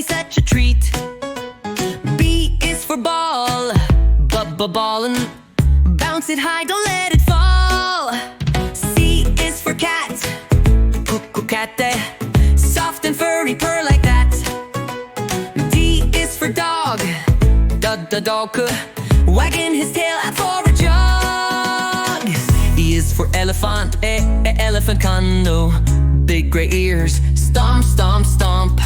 me such a treat. B is for ball, ball and bounce it high, don't let it fall. C is for cat, cat, soft and furry, purr like that. D is for dog, dog, wagging his tail out for a jog. E is for elephant, elephant condo, big gray ears, stomp, stomp, stomp.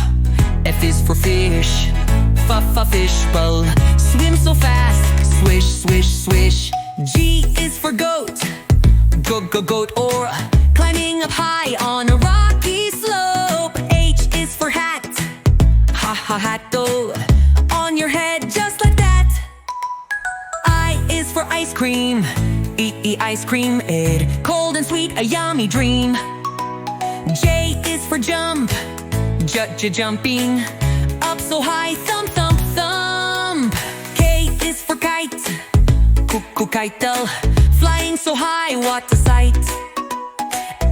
F is for fish, fish bowl, swim so fast, swish, swish, swish. G is for goat, goat, or climbing up high on a rocky slope. H is for hat, hat, though, on your head just like that. I is for ice cream, ice cream, cold and sweet, a yummy dream. J is for jump, jumping up so high, thump, thump, thump. K is for kite, kite, flying so high, what a sight.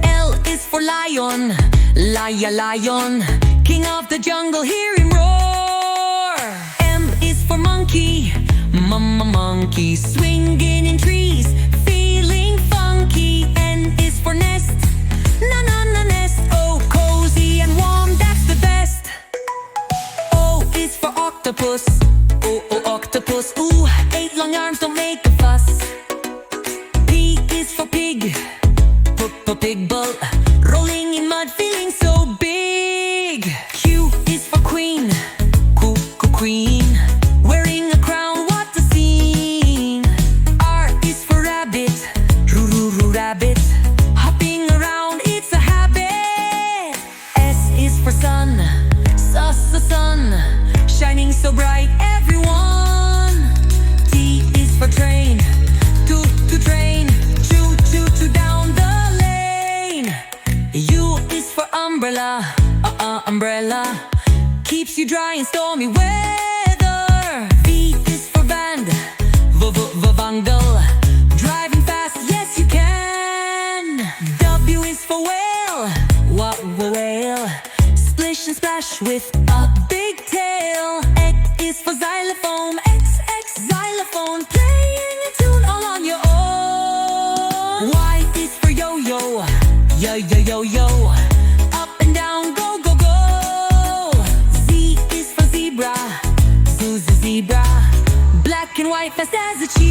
L is for lion, lion, king of the jungle, hear him roar. M is for monkey, monkey, swinging in trees, feeling funky. N is for nest, nest, oh, cozy and warm, that's the best. O is for octopus, octopus, ooh, 8 long arms, don't make a fuss. P is for pig, pig bull, rolling in mud, feeling so big. Q is for queen, queen, wearing a crown, what a scene. R is for rabbit, rabbit, hopping around, it's a habit. S is for sun, sun, shining so bright, everyone. T is for train, to train, choo down the lane. U is for umbrella, umbrella, keeps you dry in stormy weather. V is for van, vandal, driving fast, yes you can. W is for whale, whale, splish and splash with a big tail. X is for xylophone, xylophone, playing a tune all on your own. Y is for yo-yo, yo, up and down, go, Z is for zebra, zebra, black and white, fast as a cheetah.